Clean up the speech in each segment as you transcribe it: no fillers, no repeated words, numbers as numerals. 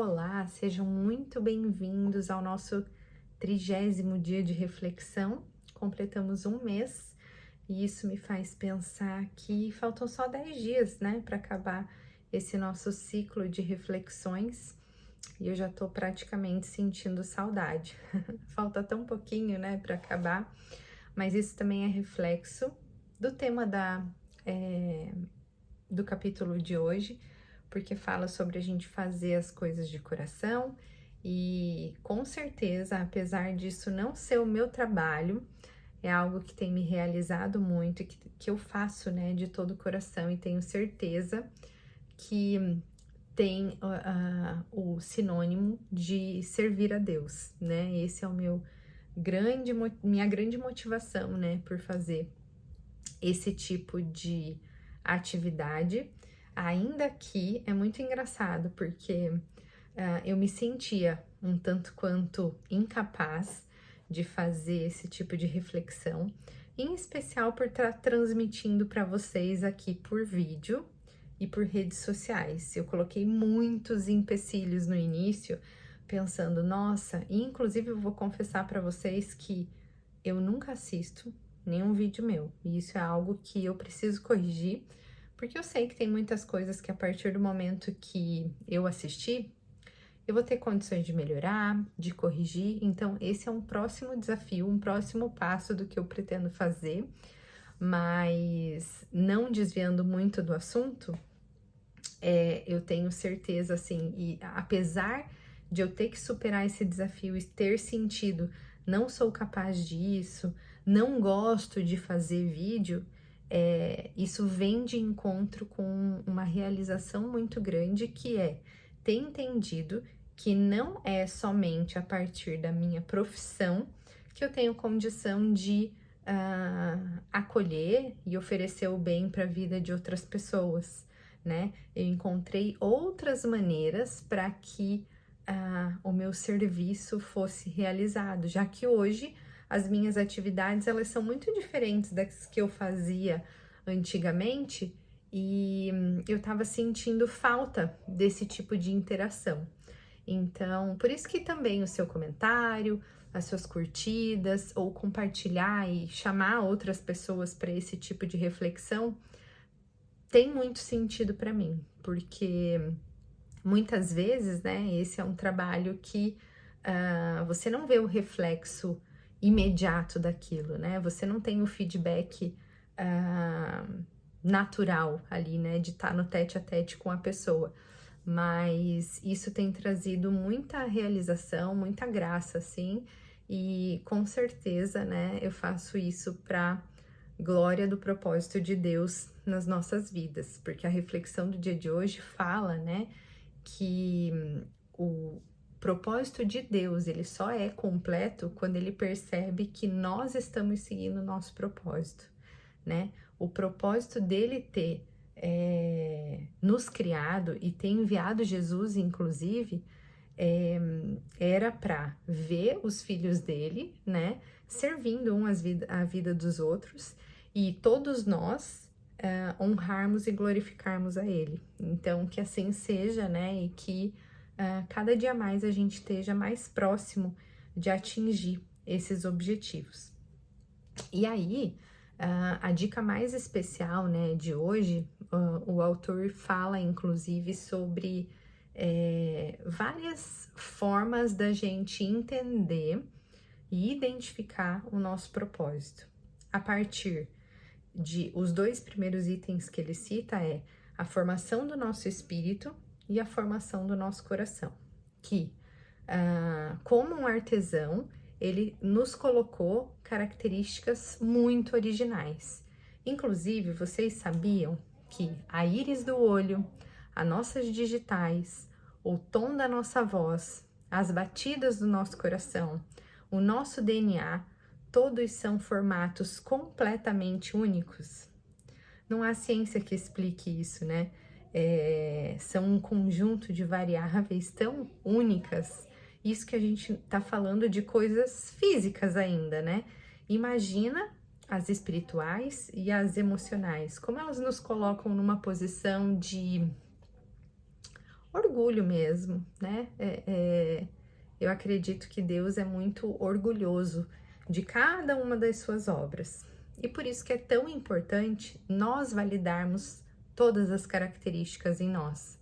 Olá, sejam muito bem-vindos ao nosso 30º dia de reflexão. Completamos um mês e isso me faz pensar que faltam só 10 dias, né, para acabar esse nosso ciclo de reflexões e eu já tô praticamente sentindo saudade. Falta tão pouquinho, né, para acabar, mas isso também é reflexo do tema do capítulo de hoje, porque fala sobre a gente fazer as coisas de coração e com certeza, apesar disso não ser o meu trabalho, é algo que tem me realizado muito, que eu faço, né, de todo o coração e tenho certeza que tem o sinônimo de servir a Deus, né? Esse é o minha grande motivação, né, por fazer esse tipo de atividade, ainda que é muito engraçado, porque eu me sentia um tanto quanto incapaz de fazer esse tipo de reflexão, em especial por estar transmitindo para vocês aqui por vídeo e por redes sociais. Eu coloquei muitos empecilhos no início, pensando, nossa, e inclusive eu vou confessar para vocês que eu nunca assisto nenhum vídeo meu, e isso é algo que eu preciso corrigir, porque eu sei que tem muitas coisas que a partir do momento que eu assistir, eu vou ter condições de melhorar, de corrigir, então esse é um próximo desafio, um próximo passo do que eu pretendo fazer, mas não desviando muito do assunto, eu tenho certeza, assim, e apesar de eu ter que superar esse desafio e ter sentido, não sou capaz disso, não gosto de fazer vídeo, isso vem de encontro com uma realização muito grande, que é ter entendido que não é somente a partir da minha profissão que eu tenho condição de acolher e oferecer o bem para a vida de outras pessoas, né? Eu encontrei outras maneiras para que o meu serviço fosse realizado, já que hoje as minhas atividades elas são muito diferentes das que eu fazia antigamente e eu estava sentindo falta desse tipo de interação. Então, por isso que também o seu comentário, as suas curtidas ou compartilhar e chamar outras pessoas para esse tipo de reflexão tem muito sentido para mim, porque muitas vezes, né, esse é um trabalho que você não vê o reflexo imediato daquilo, né? Você não tem o feedback natural ali, né, de estar no tete a tete com a pessoa. Mas isso tem trazido muita realização, muita graça, assim, e com certeza, né, eu faço isso para glória do propósito de Deus nas nossas vidas, porque a reflexão do dia de hoje fala, né, que o propósito de Deus, ele só é completo quando ele percebe que nós estamos seguindo o nosso propósito, né? O propósito dele ter nos criado e ter enviado Jesus, inclusive, era para ver os filhos dele, né, servindo a vida dos outros e todos nós honrarmos e glorificarmos a ele. Então, que assim seja, né, e que cada dia mais a gente esteja mais próximo de atingir esses objetivos. E aí, a dica mais especial, né, de hoje, o autor fala, inclusive, sobre várias formas da gente entender e identificar o nosso propósito. A partir de os dois primeiros itens que ele cita a formação do nosso espírito e a formação do nosso coração, que, como um artesão, ele nos colocou características muito originais. Inclusive, vocês sabiam que a íris do olho, as nossas digitais, o tom da nossa voz, as batidas do nosso coração, o nosso DNA, todos são formatos completamente únicos? Não há ciência que explique isso, né? São um conjunto de variáveis tão únicas. Isso que a gente tá falando de coisas físicas ainda, né? Imagina as espirituais e as emocionais, como elas nos colocam numa posição de orgulho mesmo, né? Eu acredito que Deus é muito orgulhoso de cada uma das suas obras. E por isso que é tão importante nós validarmos todas as características em nós.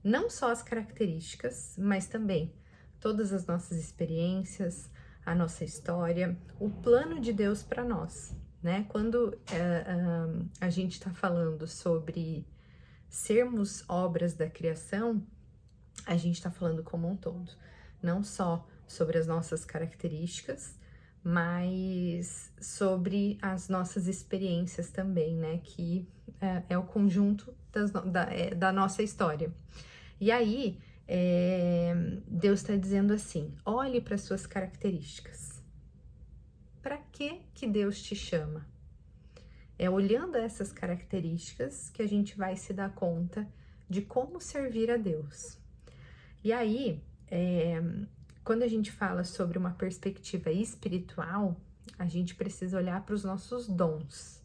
Não só as características, mas também todas as nossas experiências, a nossa história, o plano de Deus para nós, né? Quando a gente está falando sobre sermos obras da criação, a gente está falando como um todo, não só sobre as nossas características, mas sobre as nossas experiências também, né? Que é o conjunto da nossa história. E aí, Deus está dizendo assim: olhe para suas características. Para que Deus te chama? É olhando essas características que a gente vai se dar conta de como servir a Deus. E aí, quando a gente fala sobre uma perspectiva espiritual, a gente precisa olhar para os nossos dons,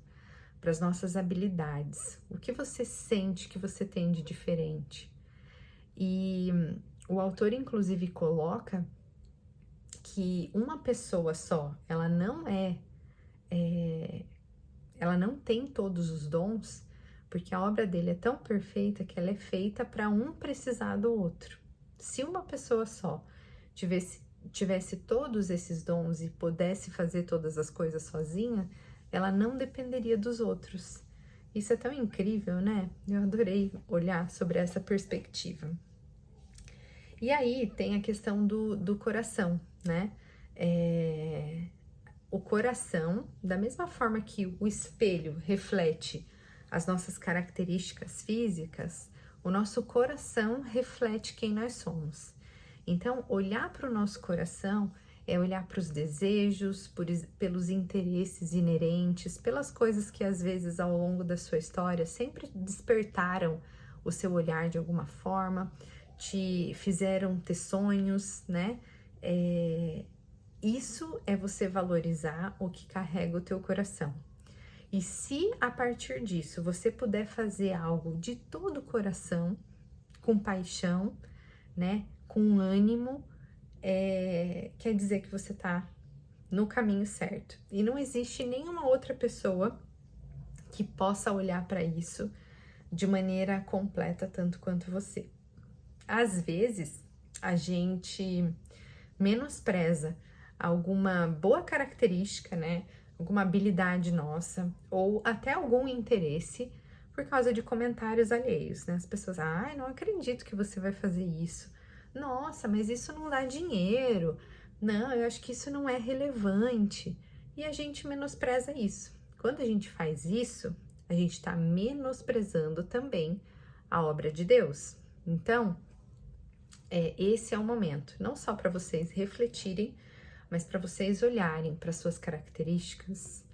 para as nossas habilidades. O que você sente que você tem de diferente? E o autor, inclusive, coloca que uma pessoa só, ela não tem todos os dons, porque a obra dele é tão perfeita que ela é feita para um precisar do outro. Se uma pessoa só tivesse todos esses dons e pudesse fazer todas as coisas sozinha, ela não dependeria dos outros. Isso é tão incrível, né? Eu adorei olhar sobre essa perspectiva. E aí tem a questão do coração, né? O coração, da mesma forma que o espelho reflete as nossas características físicas, o nosso coração reflete quem nós somos. Então, olhar para o nosso coração é olhar para os desejos, pelos interesses inerentes, pelas coisas que às vezes ao longo da sua história sempre despertaram o seu olhar de alguma forma, te fizeram ter sonhos, né? Isso é você valorizar o que carrega o teu coração. E se a partir disso você puder fazer algo de todo o coração, com paixão, né, com ânimo, quer dizer que você tá no caminho certo. E não existe nenhuma outra pessoa que possa olhar para isso de maneira completa tanto quanto você. Às vezes, a gente menospreza alguma boa característica, né? Alguma habilidade nossa, ou até algum interesse por causa de comentários alheios, né? As pessoas, ai, não acredito que você vai fazer isso. Nossa, mas isso não dá dinheiro. Não, eu acho que isso não é relevante. E a gente menospreza isso. Quando a gente faz isso, a gente está menosprezando também a obra de Deus. Então, esse é o momento, não só para vocês refletirem, mas para vocês olharem para suas características,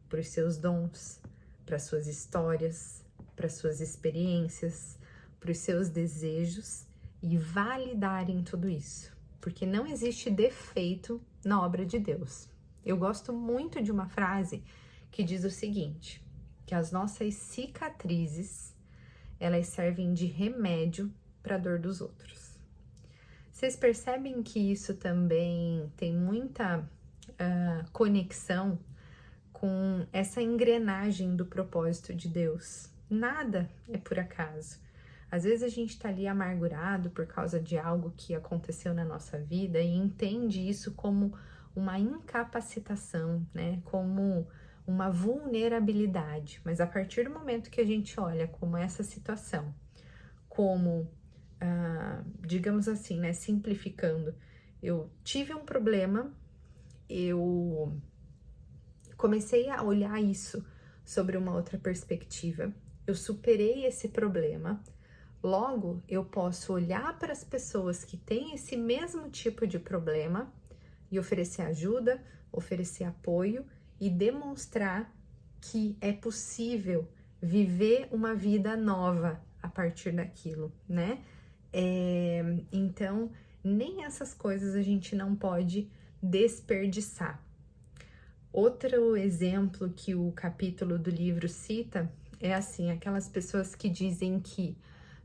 para os seus dons, para suas histórias, para suas experiências, para os seus desejos e validarem tudo isso, porque não existe defeito na obra de Deus. Eu gosto muito de uma frase que diz o seguinte, que as nossas cicatrizes, elas servem de remédio para a dor dos outros. Vocês percebem que isso também tem muita conexão com essa engrenagem do propósito de Deus. Nada é por acaso. Às vezes a gente tá ali amargurado por causa de algo que aconteceu na nossa vida e entende isso como uma incapacitação, né? Como uma vulnerabilidade. Mas a partir do momento que a gente olha como essa situação, como digamos assim, né, simplificando, eu tive um problema, eu comecei a olhar isso sobre uma outra perspectiva, eu superei esse problema, logo eu posso olhar para as pessoas que têm esse mesmo tipo de problema e oferecer ajuda, oferecer apoio e demonstrar que é possível viver uma vida nova a partir daquilo, né? Então, nem essas coisas a gente não pode desperdiçar. Outro exemplo que o capítulo do livro cita é assim, aquelas pessoas que dizem que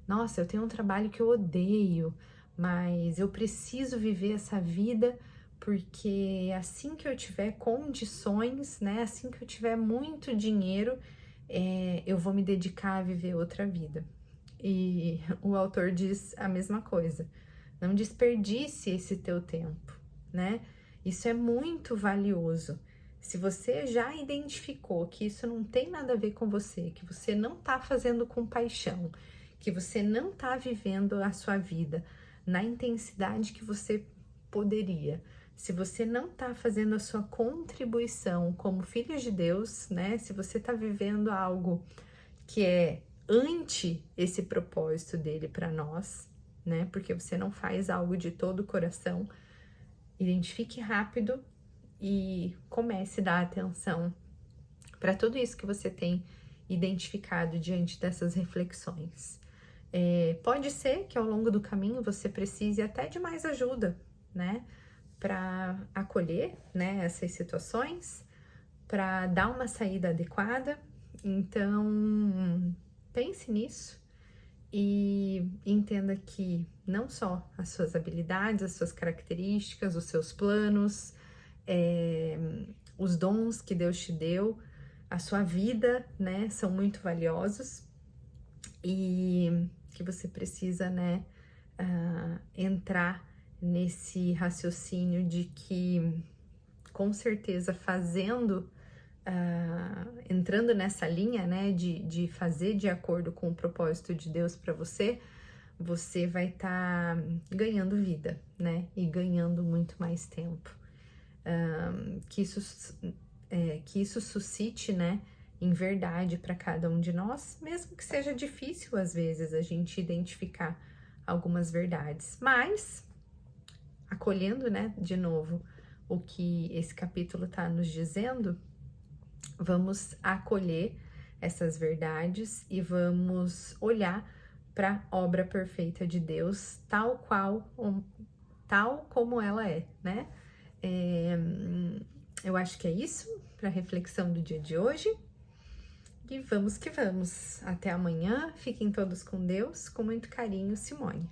nossa, eu tenho um trabalho que eu odeio, mas eu preciso viver essa vida porque assim que eu tiver condições, né, assim que eu tiver muito dinheiro, eu vou me dedicar a viver outra vida. E o autor diz a mesma coisa. Não desperdice esse teu tempo, né? Isso é muito valioso. Se você já identificou que isso não tem nada a ver com você, que você não tá fazendo com paixão, que você não tá vivendo a sua vida na intensidade que você poderia, se você não tá fazendo a sua contribuição como filho de Deus, né? Se você tá vivendo algo que é ante esse propósito dele para nós, né? Porque você não faz algo de todo o coração. Identifique rápido e comece a dar atenção para tudo isso que você tem identificado diante dessas reflexões. Pode ser que ao longo do caminho você precise até de mais ajuda, né? Para acolher, né, essas situações, para dar uma saída adequada. Então, pense nisso e entenda que não só as suas habilidades, as suas características, os seus planos, os dons que Deus te deu, a sua vida, né, são muito valiosos e que você precisa, né, entrar nesse raciocínio de que, com certeza, entrando nessa linha, né, de fazer de acordo com o propósito de Deus para você, você vai estar ganhando vida, né, e ganhando muito mais tempo. Que isso suscite, né, em verdade para cada um de nós, mesmo que seja difícil às vezes a gente identificar algumas verdades, mas acolhendo, né, de novo o que esse capítulo está nos dizendo, vamos acolher essas verdades e vamos olhar para a obra perfeita de Deus, tal como ela é, né? Eu acho que é isso para a reflexão do dia de hoje. E vamos que vamos. Até amanhã. Fiquem todos com Deus. Com muito carinho, Simone.